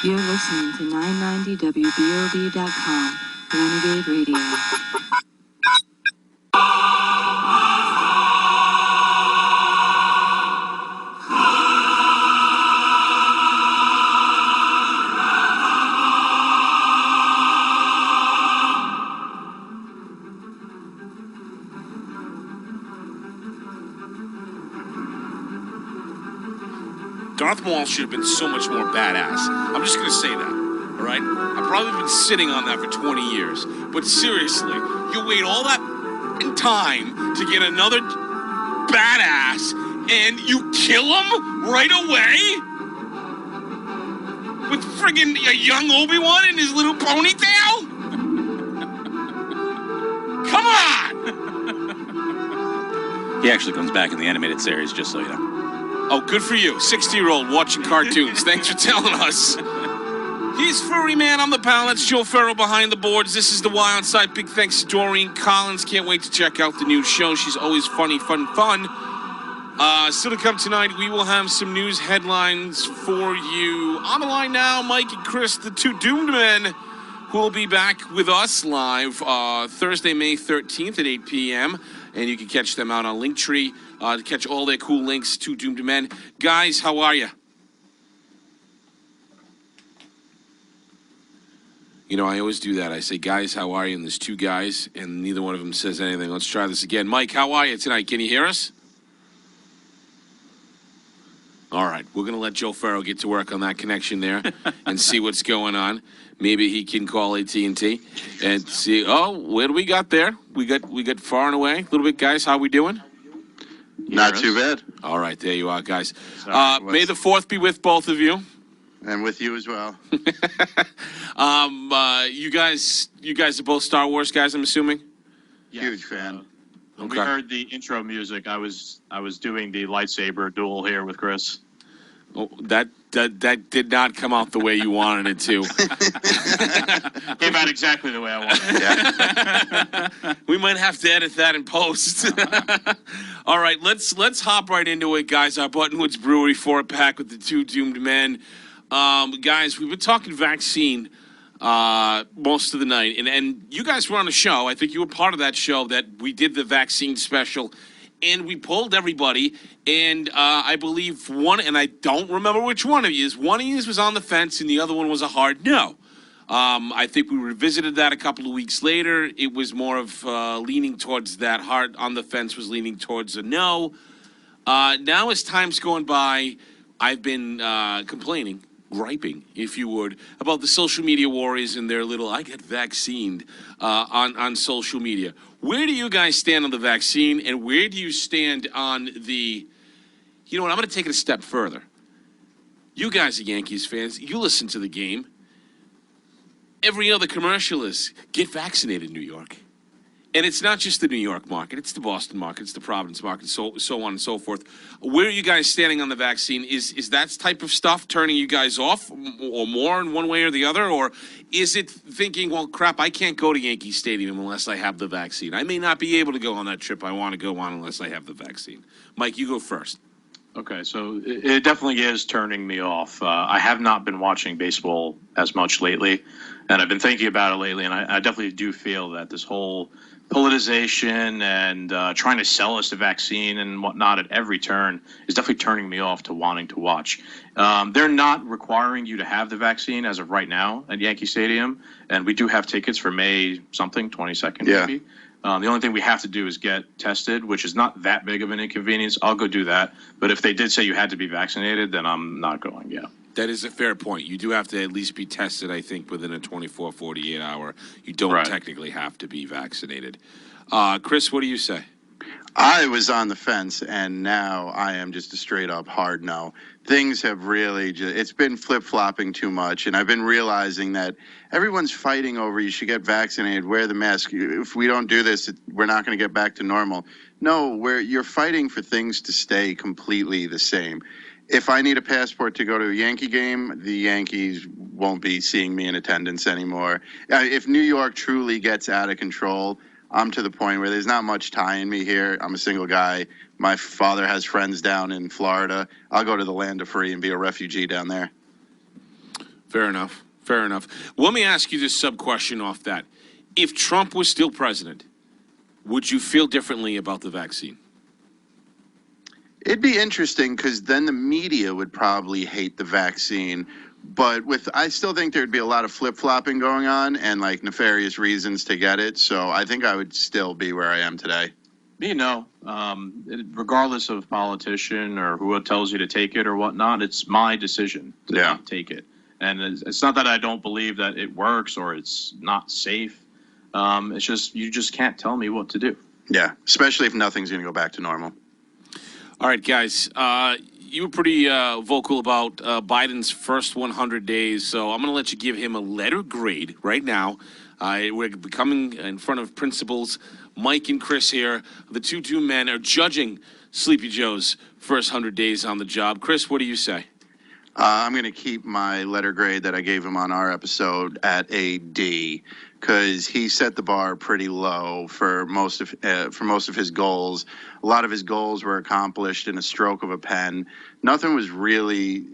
You're listening to 990WBOB.com, Renegade Radio. Darth Maul should have been so much more badass. I'm just going to say that, all right? I've probably been sitting on that for 20 years. But seriously, you wait all that time to get another badass, and you kill him right away? With friggin' a young Obi-Wan in his little ponytail? Come on! He actually comes back in the animated series, just so you know. Oh, good for you. 60-year-old watching cartoons. Thanks for telling us. He's Furry Man. I'm the Pal. That's Joe Ferrell behind the boards. This is the Y on Site. Big thanks to Doreen Collins. Can't wait to check out the new show. She's always funny, fun. Still to come tonight, we will have some news headlines for you. On the line now, Mike and Chris, the two doomed men, who will be back with us live Thursday, May 13th at 8 p.m., and you can catch them out on Linktree to catch all their cool links to Doomed Men. Guys, how are you? You know, I always do that. I say, guys, how are you? And there's two guys, and neither one of them says anything. Let's try this again. Mike, how are you tonight? Can you hear us? All right, we're going to let Joe Ferrell get to work on that connection there and see what's going on. Maybe he can call AT&T and see. Oh, what do we got there? We got far and away a little bit, guys. How we doing? Not too bad. All right, there you are, guys. May the 4th be with both of you. And with you as well. You guys are both Star Wars guys, I'm assuming? Yes, huge fan. When we heard the intro music, I was doing the lightsaber duel here with Chris. Oh, that did not come out the way you wanted it to. Came out exactly the way I wanted it. Yeah. We might have to edit that in post. All right, let's hop right into it, guys. Our Buttonwoods Brewery 4-pack with the two doomed men. Guys, we've been talking vaccine most of the night, and you guys were on a show. I think you were part of that show that we did the vaccine special, and we polled everybody, and I believe one, and I don't remember which one of you was on the fence, and the other one was a hard no. I think we revisited that a couple of weeks later. It was more of leaning towards that. Hard on the fence was leaning towards a no. Now as time's going by, I've been griping, if you would, about the social media warriors and their little I get vaccinated on social media. Where do you guys stand on the vaccine, and where do you stand on the, you know what, I'm going to take it a step further. You guys are Yankees fans. You listen to the game. Every other commercial is, get vaccinated, New York. And it's not just the New York market. It's the Boston market. It's the Providence market, so on and so forth. Where are you guys standing on the vaccine? Is that type of stuff turning you guys off or more in one way or the other? Or is it thinking, well, crap, I can't go to Yankee Stadium unless I have the vaccine. I may not be able to go on that trip I want to go on unless I have the vaccine. Mike, you go first. Okay, so it definitely is turning me off. I have not been watching baseball as much lately, and I've been thinking about it lately, and I definitely do feel that this whole politicization and trying to sell us the vaccine and whatnot at every turn is definitely turning me off to wanting to watch. They're not requiring you to have the vaccine as of right now at Yankee Stadium, and we do have tickets for May something, 22nd maybe. The only thing we have to do is get tested, which is not that big of an inconvenience. I'll go do that. But if they did say you had to be vaccinated, then I'm not going, That is a fair point. You do have to at least be tested, I think, within a 24, 48 hour. You don't technically have to be vaccinated. Chris, what do you say? I was on the fence, and now I am just a straight-up hard no. Things have really it's been flip-flopping too much, and I've been realizing that everyone's fighting over you should get vaccinated, wear the mask. If we don't do this, we're not going to get back to normal. No, you're fighting for things to stay completely the same. If I need a passport to go to a Yankee game, the Yankees won't be seeing me in attendance anymore. If New York truly gets out of control, I'm to the point where there's not much tying me here. I'm a single guy. My father has friends down in Florida. I'll go to the land of free and be a refugee down there. Fair enough. Fair enough. Let me ask you this sub-question off that. If Trump was still president, would you feel differently about the vaccine? It'd be interesting because then the media would probably hate the vaccine. But I still think there'd be a lot of flip-flopping going on and like nefarious reasons to get it. So I think I would still be where I am today. Regardless of politician or who tells you to take it or whatnot, it's my decision to not take it. And it's not that I don't believe that it works or it's not safe. It's just you just can't tell me what to do. Yeah, especially if nothing's going to go back to normal. All right, guys. You were pretty vocal about Biden's first 100 days, so I'm going to let you give him a letter grade right now. We're coming in front of principals Mike and Chris here. The two men are judging Sleepy Joe's first 100 days on the job. Chris, what do you say? I'm going to keep my letter grade that I gave him on our episode at a D because he set the bar pretty low for most of his goals. A lot of his goals were accomplished in a stroke of a pen. Nothing was really,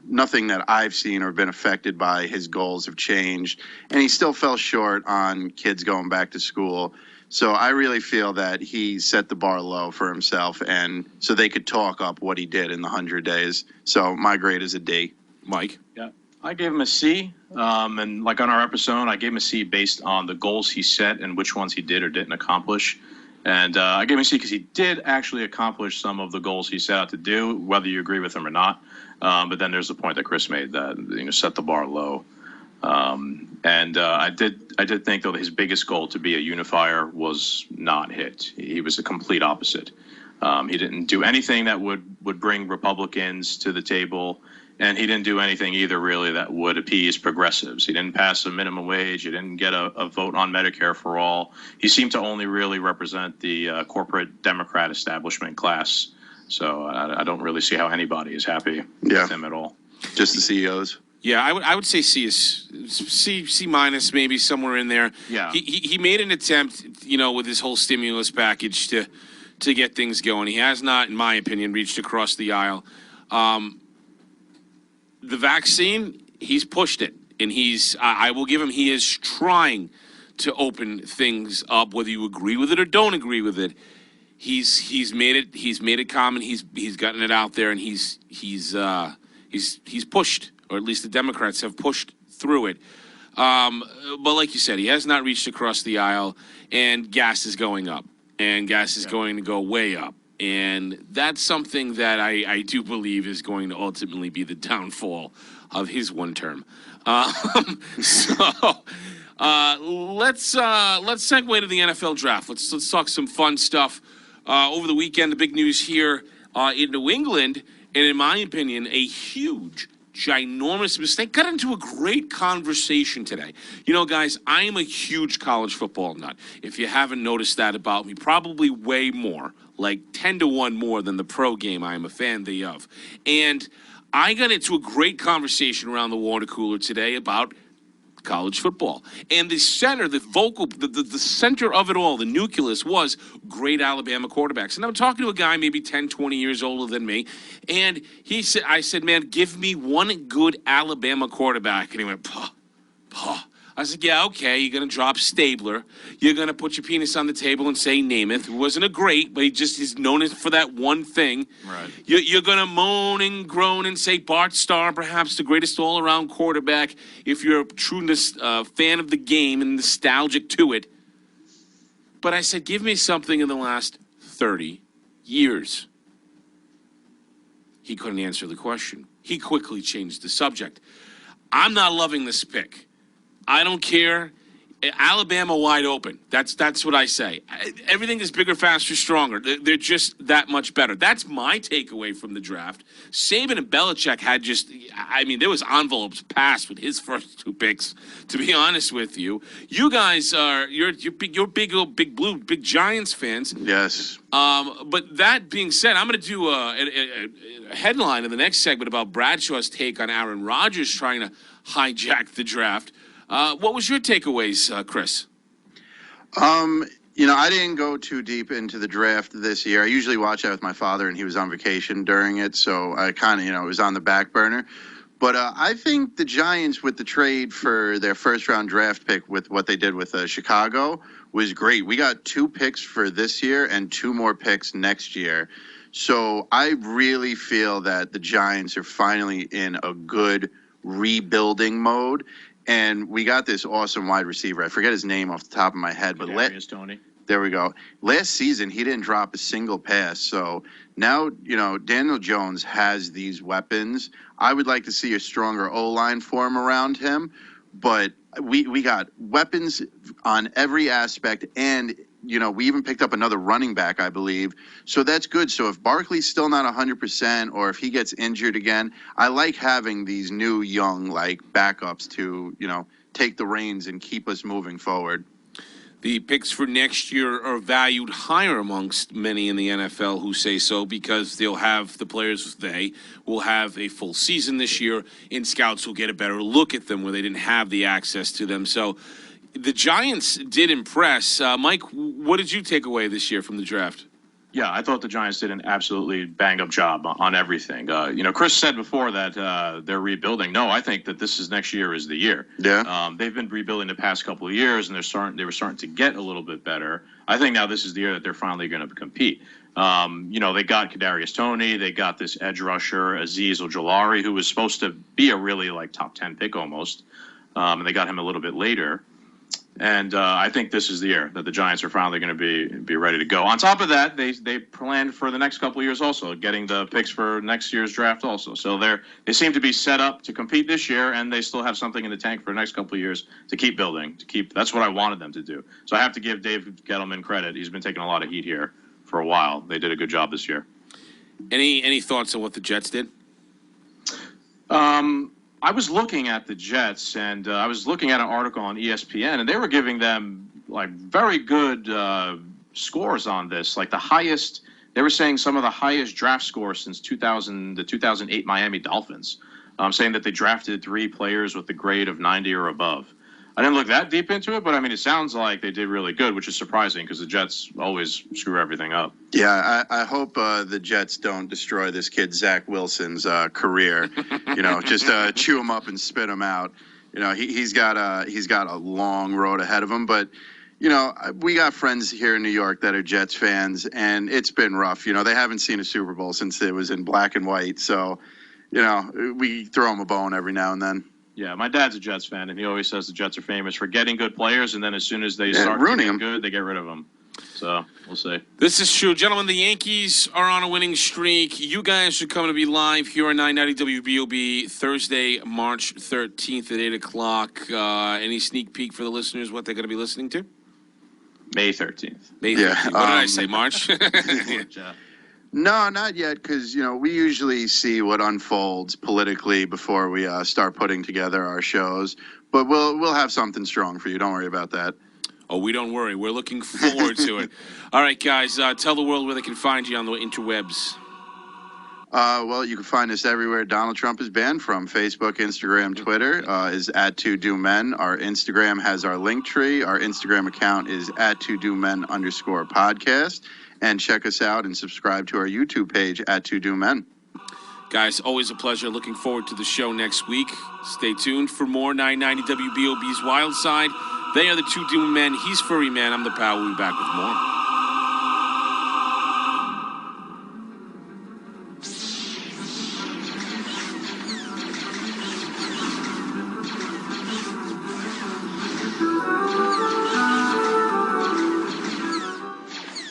nothing that I've seen or been affected by his goals have changed. And he still fell short on kids going back to school. So I really feel that he set the bar low for himself, and so they could talk up what he did in the 100 days. So my grade is a D. Mike? Yeah, I gave him a C. And like on our episode, I gave him a C based on the goals he set and which ones he did or didn't accomplish. And I gave him a C because he did actually accomplish some of the goals he set out to do, whether you agree with him or not. But then there's the point that Chris made that set the bar low. I did think, though, that his biggest goal to be a unifier was not hit. He was the complete opposite. He didn't do anything that would bring Republicans to the table, and he didn't do anything either, really, that would appease progressives. He didn't pass a minimum wage. He didn't get a vote on Medicare for all. He seemed to only really represent the corporate Democrat establishment class. So I don't really see how anybody is happy with him at all. Just the CEOs. Yeah, I would say C minus, maybe somewhere in there. Yeah. He made an attempt, with his whole stimulus package to get things going. He has not, in my opinion, reached across the aisle. The vaccine, he's pushed it, and I will give him, he is trying to open things up, whether you agree with it or don't agree with it. He's made it common. He's gotten it out there, and he's pushed. Or at least the Democrats have pushed through it. But like you said, he has not reached across the aisle, and gas is going up, and gas is going to go way up. And that's something that I do believe is going to ultimately be the downfall of his one term. Let's segue to the NFL draft. Let's talk some fun stuff. Over the weekend, the big news here in New England, and in my opinion, a huge, ginormous mistake. Got into a great conversation today. Guys, I am a huge college football nut. If you haven't noticed that about me, probably way more, like 10-1 more than the pro game I am a fan of. And I got into a great conversation around the water cooler today about college football. And the center, the center of it all, the nucleus was great Alabama quarterbacks. And I'm talking to a guy maybe 10, 20 years older than me. And I said, man, give me one good Alabama quarterback. And he went, Pah. I was like, yeah, okay, you're going to drop Stabler. You're going to put your penis on the table and say Namath, who wasn't a great, but he just is known for that one thing. Right. You're going to moan and groan and say Bart Starr, perhaps the greatest all-around quarterback, if you're a true fan of the game and nostalgic to it. But I said, give me something in the last 30 years. He couldn't answer the question. He quickly changed the subject. I'm not loving this pick. I don't care. Alabama wide open. That's what I say. Everything is bigger, faster, stronger. They're just that much better. That's my takeaway from the draft. Saban and Belichick had there was envelopes passed with his first two picks, to be honest with you. You guys you're big blue, big Giants fans. Yes. But that being said, I'm going to do a headline in the next segment about Bradshaw's take on Aaron Rodgers trying to hijack the draft. What was your takeaways, Chris? I didn't go too deep into the draft this year. I usually watch that with my father, and he was on vacation during it, so I kind of, it was on the back burner. But I think the Giants, with the trade for their first-round draft pick, with what they did with Chicago, was great. We got 2 picks for this year and 2 more picks next year. So I really feel that the Giants are finally in a good rebuilding mode. And we got this awesome wide receiver. I forget his name off the top of my head, but Tony. there we go. Last season, he didn't drop a single pass. So now, Daniel Jones has these weapons. I would like to see a stronger O-line form around him. But we got weapons on every aspect. And, we even picked up another running back, I believe. So that's good. So if Barkley's still not 100% or if he gets injured again, I like having these new young, backups to, take the reins and keep us moving forward. The picks for next year are valued higher amongst many in the NFL who say so because the players will have a full season this year, and scouts will get a better look at them where they didn't have the access to them. So the Giants did impress. Mike, what did you take away this year from the draft? Yeah, I thought the Giants did an absolutely bang-up job on everything. Chris said before that they're rebuilding. No, I think that next year is the year. Yeah. They've been rebuilding the past couple of years, and they were starting to get a little bit better. I think now this is the year that they're finally going to compete. They got Kadarius Toney. They got this edge rusher, Azeez Ojulari, who was supposed to be a really top 10 pick almost, and they got him a little bit later. And I think this is the year that the Giants are finally going to be ready to go. On top of that, they planned for the next couple of years also, getting the picks for next year's draft also. So they seem to be set up to compete this year, and they still have something in the tank for the next couple of years to keep building. That's what I wanted them to do. So I have to give Dave Gettleman credit. He's been taking a lot of heat here for a while. They did a good job this year. Any thoughts on what the Jets did? I was looking at the Jets, and I was looking at an article on ESPN, and they were giving them very good scores on this, the highest. They were saying some of the highest draft scores since the 2008 Miami Dolphins, saying that they drafted 3 players with the grade of 90 or above. I didn't look that deep into it, but it sounds like they did really good, which is surprising because the Jets always screw everything up. Yeah, I hope the Jets don't destroy this kid Zach Wilson's career. Just chew him up and spit him out. He's got a long road ahead of him. But we got friends here in New York that are Jets fans, and it's been rough. They haven't seen a Super Bowl since it was in black and white. So, we throw them a bone every now and then. Yeah, my dad's a Jets fan, and he always says the Jets are famous for getting good players, and then as soon as they start ruining getting them, good, they get rid of them. So we'll see. This is true. Gentlemen, the Yankees are on a winning streak. You guys are coming to be live here on 990 WBOB Thursday, March 13th at 8 o'clock. Any sneak peek for the listeners, what they're going to be listening to? May 13th. May 13th. Yeah, what did I say, March? No, not yet, because, we usually see what unfolds politically before we start putting together our shows. But we'll have something strong for you. Don't worry about that. Oh, we don't worry. We're looking forward to it. All right, guys, tell the world where they can find you on the interwebs. Well, you can find us everywhere Donald Trump is banned from. Facebook, Instagram, Twitter is @2DoMen. Our Instagram has our link tree. Our Instagram account is @2DoMen_podcast. And check us out and subscribe to our YouTube page @2DoMen. Guys, always a pleasure. Looking forward to the show next week. Stay tuned for more 990 WBOB's Wild Side. They are the 2 Doom Men. He's Furry Man. I'm the Pal. We'll be back with more.